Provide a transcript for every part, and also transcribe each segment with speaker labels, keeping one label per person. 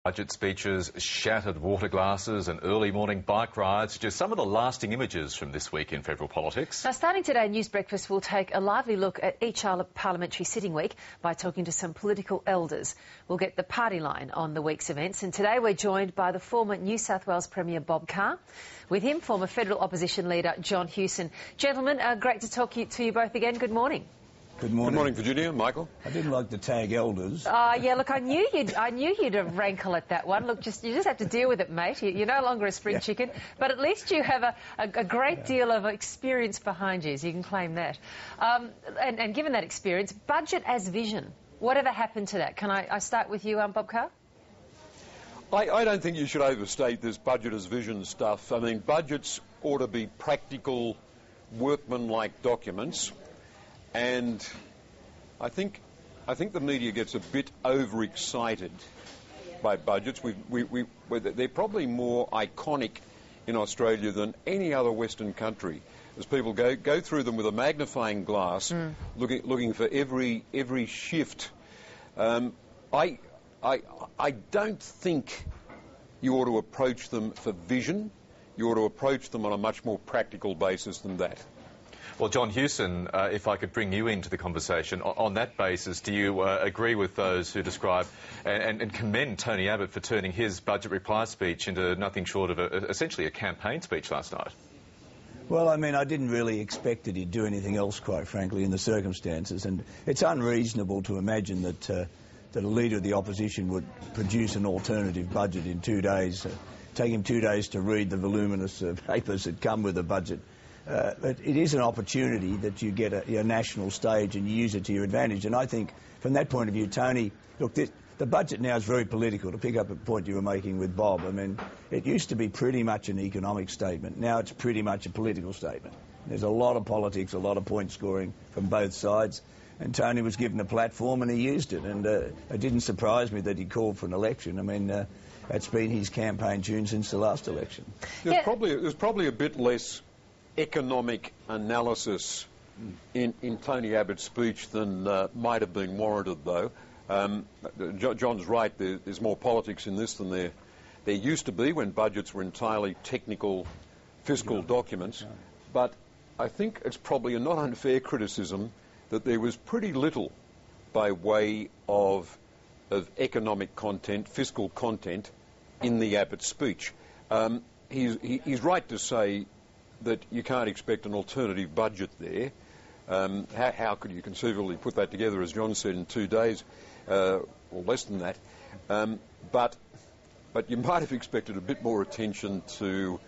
Speaker 1: Budget speeches, shattered water glasses and early morning bike rides, just some of the lasting images from this week in federal politics.
Speaker 2: Now, starting today, News Breakfast will take a lively look at each parliamentary sitting week by talking to some political elders. We'll get the party line on the week's events, and today we're joined by the former New South Wales Premier Bob Carr. With him, former federal opposition leader John Hewson. Gentlemen, great to talk to you both again. Good morning.
Speaker 3: Good morning.
Speaker 4: Good morning, Virginia. Michael.
Speaker 3: I didn't like to tag elders.
Speaker 2: Yeah, look, I knew you'd rankle at that one. Look, you just have to deal with it, mate. You're no longer a spring chicken, but at least you have a great deal of experience behind you, so you can claim that. And given that experience, budget as vision, whatever happened to that? Can I start with you, Bob Carr?
Speaker 4: I don't think you should overstate this budget as vision stuff. I mean, budgets ought to be practical, workmanlike documents. And I think the media gets a bit overexcited by budgets. They're probably more iconic in Australia than any other Western country, as people go through them with a magnifying glass, looking for every shift. I don't think you ought to approach them for vision. You ought to approach them on a much more practical basis than that.
Speaker 1: Well, John Hewson, if I could bring you into the conversation, on that basis, do you agree with those who describe and commend Tony Abbott for turning his budget reply speech into nothing short of essentially a campaign speech last night?
Speaker 3: Well, I mean, I didn't really expect that he'd do anything else, quite frankly, in the circumstances. And it's unreasonable to imagine that a leader of the opposition would produce an alternative budget in 2 days, take him 2 days to read the voluminous papers that come with the budget. But it is an opportunity that you get a national stage and you use it to your advantage. And I think from that point of view, Tony, look, the budget now is very political, to pick up a point you were making with Bob. I mean, it used to be pretty much an economic statement. Now it's pretty much a political statement. There's a lot of politics, a lot of point scoring from both sides. And Tony was given a platform and he used it. And it didn't surprise me that he called for an election. I mean, that's been his campaign tune since the last election.
Speaker 4: There's probably a bit less economic analysis in Tony Abbott's speech than might have been warranted, though. John's right, there's more politics in this than there used to be when budgets were entirely technical fiscal documents. But I think it's probably a not unfair criticism that there was pretty little by way of economic content, fiscal content, in the Abbott speech. He's right to say that you can't expect an alternative budget there. How could you conceivably put that together, as John said, in 2 days, or less than that? But you might have expected a bit more attention to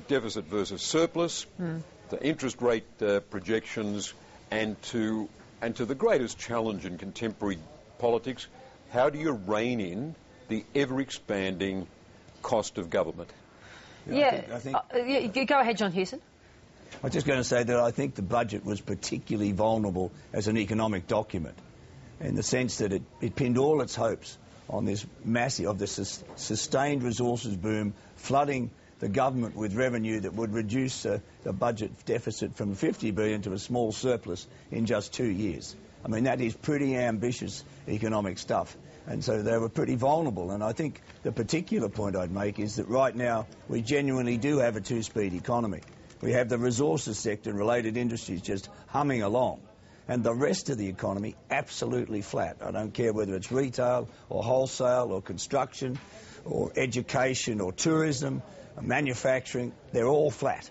Speaker 4: deficit versus surplus, to interest rate projections, and to the greatest challenge in contemporary politics: how do you rein in the ever-expanding cost of government?
Speaker 2: I think go ahead, John Hewson.
Speaker 3: I was just going to say that I think the budget was particularly vulnerable as an economic document, in the sense that it pinned all its hopes on this sustained resources boom, flooding the government with revenue that would reduce the budget deficit from 50 billion to a small surplus in just 2 years. I mean, that is pretty ambitious economic stuff. And so they were pretty vulnerable. And I think the particular point I'd make is that right now we genuinely do have a two-speed economy. We have the resources sector and related industries just humming along, and the rest of the economy absolutely flat. I don't care whether it's retail or wholesale or construction or education or tourism or manufacturing, they're all flat.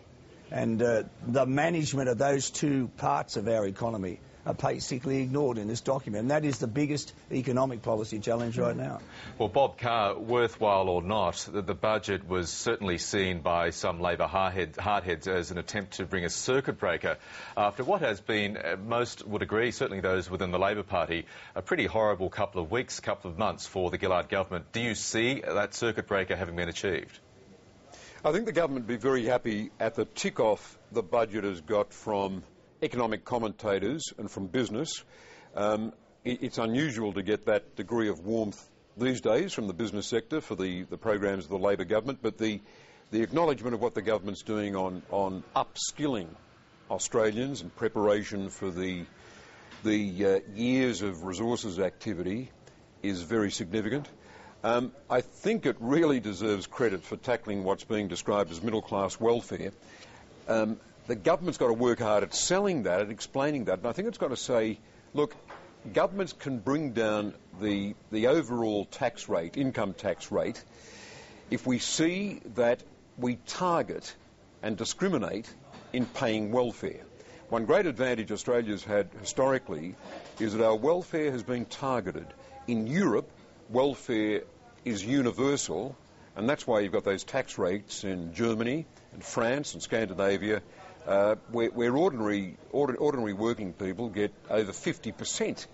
Speaker 3: And the management of those two parts of our economy are basically ignored in this document, and that is the biggest economic policy challenge right now.
Speaker 1: Well, Bob Carr, worthwhile or not, the budget was certainly seen by some Labor hardheads as an attempt to bring a circuit breaker after what has been, most would agree, certainly those within the Labor Party, a pretty horrible couple of weeks, couple of months for the Gillard government. Do you see that circuit breaker having been achieved?
Speaker 4: I think the government would be very happy at the tick-off the budget has got from economic commentators and from business. It's unusual to get that degree of warmth these days from the business sector for the programs of the Labor government, but the acknowledgement of what the government's doing on upskilling Australians in preparation for the years of resources activity is very significant. I think it really deserves credit for tackling what's being described as middle-class welfare. The government's got to work hard at selling that, at explaining that, and I think it's got to say, look, governments can bring down the overall tax rate, income tax rate, if we see that we target and discriminate in paying welfare. One great advantage Australia's had historically is that our welfare has been targeted. In Europe, welfare is universal, and that's why you've got those tax rates in Germany and France and Scandinavia, where ordinary working people get over 50%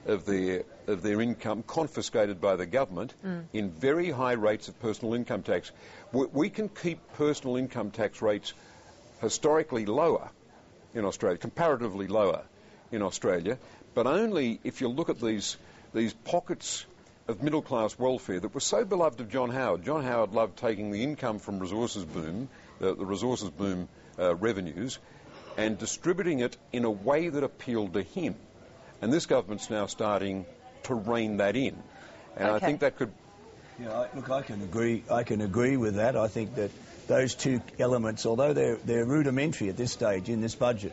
Speaker 4: of their income confiscated by the government in very high rates of personal income tax. We can keep personal income tax rates historically lower in Australia, comparatively lower in Australia, but only if you look at these pockets of middle-class welfare that were so beloved of John Howard. John Howard loved taking the income from resources boom, the resources boom revenues, and distributing it in a way that appealed to him. And this government's now starting to rein that in. And I think that could...
Speaker 3: Yeah, look, I can agree with that. I think that those two elements, although they're rudimentary at this stage in this budget,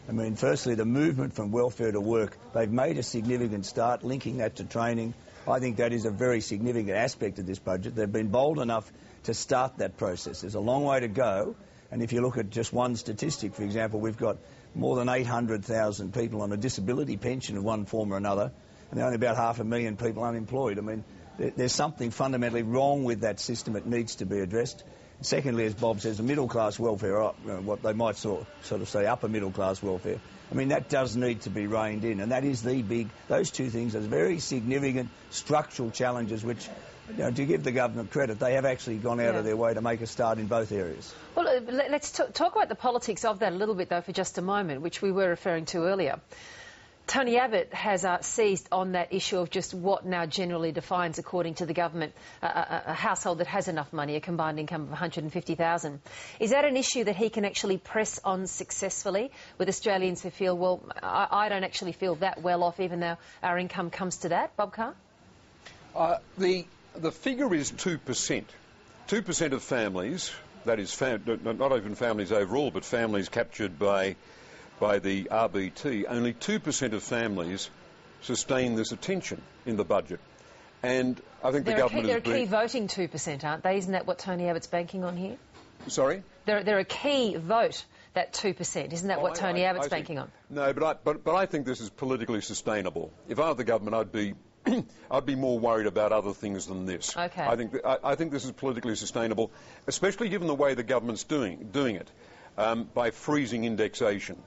Speaker 3: I mean, firstly, the movement from welfare to work, they've made a significant start, linking that to training. I think that is a very significant aspect of this budget. They've been bold enough to start that process. There's a long way to go, and if you look at just one statistic, for example, we've got more than 800,000 people on a disability pension of one form or another, and only about 500,000 people unemployed. I mean, there's something fundamentally wrong with that system. It needs to be addressed. Secondly, as Bob says, the middle-class welfare, what they might sort of say upper middle-class welfare, I mean, that does need to be reined in, and that is those two things are very significant structural challenges which, to give the government credit, they have actually gone out of their way to make a start in both areas. Well,
Speaker 2: let's talk about the politics of that a little bit, though, for just a moment, which we were referring to earlier. Tony Abbott has seized on that issue of just what now generally defines, according to the government, a household that has enough money, a combined income of $150,000. Is that an issue that he can actually press on successfully with Australians who feel, well, I don't actually feel that well off, even though our income comes to that? Bob Carr?
Speaker 4: The figure is 2%. 2% of families, that is not even families overall, but families captured by the RBT, only 2% of families sustain this attention in the budget. And I think the government
Speaker 2: they're a key voting 2%, aren't they? Isn't that what Tony Abbott's banking on here?
Speaker 4: Sorry?
Speaker 2: They're a key vote, that 2%. Isn't that what Tony Abbott's banking on?
Speaker 4: No, but I think this is politically sustainable. If I were the government, I'd be more worried about other things than this.
Speaker 2: Okay.
Speaker 4: I think this is politically sustainable, especially given the way the government's doing it, by freezing indexation.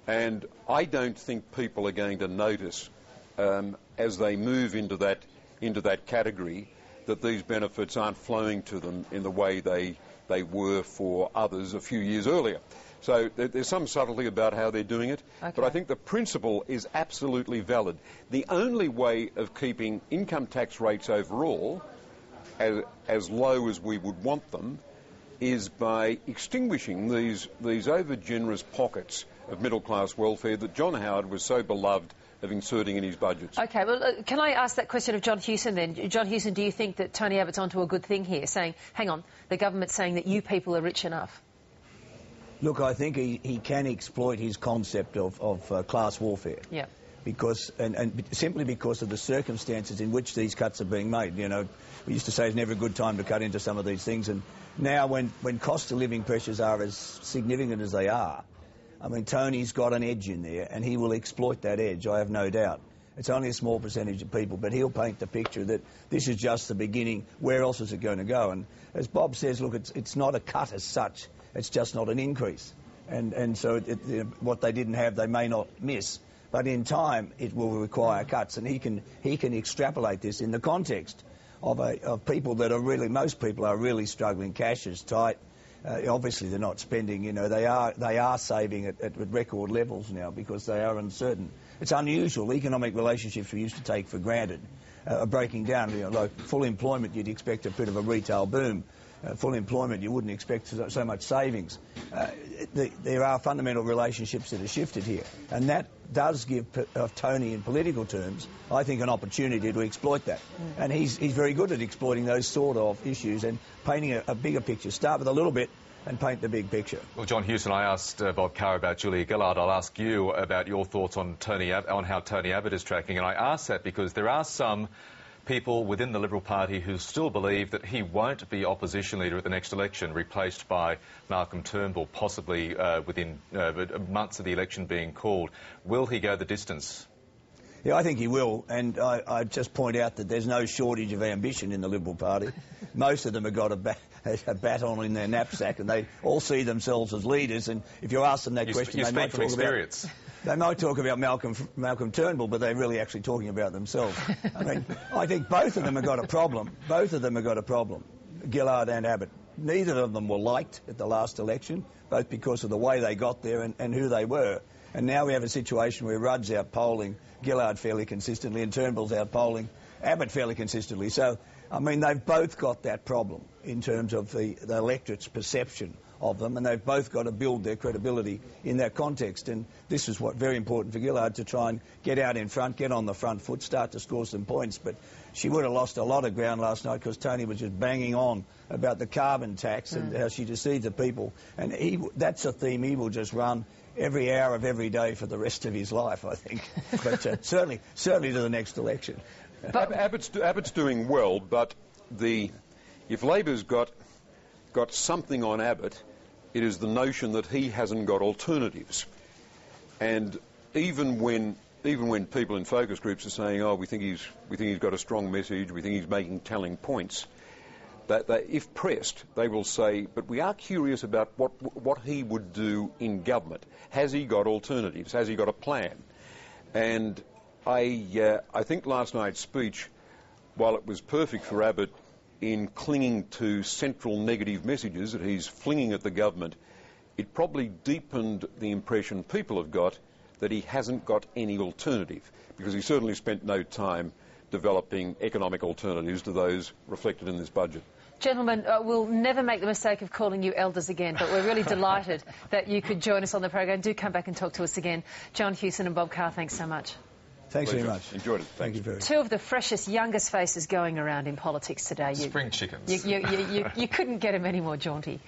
Speaker 4: And I don't think people are going to notice, as they move into that category, that these benefits aren't flowing to them in the way they were for others a few years earlier. So there's some subtlety about how they're doing it, but I think the principle is absolutely valid. The only way of keeping income tax rates overall as low as we would want them is by extinguishing these over-generous pockets of middle-class welfare that John Howard was so beloved of inserting in his budgets.
Speaker 2: OK, well, can I ask that question of John Hewson then? John Hewson, do you think that Tony Abbott's onto a good thing here, saying, hang on, the government's saying that you people are rich enough?
Speaker 3: Look, I think he can exploit his concept of class warfare.
Speaker 2: Yeah.
Speaker 3: Because, and simply because of the circumstances in which these cuts are being made. You know, we used to say it's never a good time to cut into some of these things, and now when cost of living pressures are as significant as they are, I mean, Tony's got an edge in there, and he will exploit that edge, I have no doubt. It's only a small percentage of people, but he'll paint the picture that this is just the beginning. Where else is it going to go? And as Bob says, look, it's not a cut as such. It's just not an increase. And so what they didn't have, they may not miss. But in time, it will require cuts, and he can extrapolate this in the context of people that are really, most people are really struggling. Cash is tight. Obviously, they're not spending. You know, they are saving at record levels now because they are uncertain. It's unusual. Economic relationships we used to take for granted are breaking down. You know, like full employment, you'd expect a bit of a retail boom. full employment, you wouldn't expect so much savings. There are fundamental relationships that are shifted here, and that does give Tony, in political terms, I think, an opportunity to exploit that. And he's very good at exploiting those sort of issues and painting a bigger picture. Start with a little bit and paint the big picture.
Speaker 1: Well, John Hewson, I asked Bob Carr about Julia Gillard. I'll ask you about your thoughts on how Tony Abbott is tracking, and I ask that because there are some people within the Liberal Party who still believe that he won't be opposition leader at the next election, replaced by Malcolm Turnbull, possibly within months of the election being called. Will he go the distance?
Speaker 3: Yeah, I think he will, and I just point out that there's no shortage of ambition in the Liberal Party. Most of them have got a baton in their knapsack, and they all see themselves as leaders, and if you ask them that question,
Speaker 1: they might talk about Malcolm Turnbull, but they're really actually talking about themselves. I mean, I think both of them have got a problem. Both of them have got a problem, Gillard and Abbott. Neither of them were liked at the last election, both because of the way they got there and who they were. And now we have a situation where Rudd's out polling Gillard fairly consistently and Turnbull's out polling Abbott fairly consistently. So, I mean, they've both got that problem in terms of the electorate's perception of them, and they've both got to build their credibility in that context. And this is what very important for Gillard, to try and get out in front, get on the front foot, start to score some points. But she would have lost a lot of ground last night because Tony was just banging on about the carbon tax and how she deceived the people. And that's a theme he will just run every hour of every day for the rest of his life, I think. But certainly to the next election.
Speaker 4: But Abbott's doing well, but if Labor's got something on Abbott, it is the notion that he hasn't got alternatives. And even when people in focus groups are saying, "Oh, we think he's got a strong message, we think he's making telling points," that if pressed, they will say, "But we are curious about what he would do in government. Has he got alternatives? Has he got a plan?" And I think last night's speech, while it was perfect for Abbott in clinging to central negative messages that he's flinging at the government, it probably deepened the impression people have got that he hasn't got any alternative, because he certainly spent no time developing economic alternatives to those reflected in this budget.
Speaker 2: Gentlemen, we'll never make the mistake of calling you elders again, but we're really delighted that you could join us on the program. Do come back and talk to us again. John Hewson and Bob Carr, thanks so much.
Speaker 3: Thanks very much.
Speaker 4: Enjoyed it.
Speaker 3: Thank you very much.
Speaker 2: Two of the freshest, youngest faces going around in politics today.
Speaker 1: Spring chickens.
Speaker 2: You couldn't get them any more jaunty.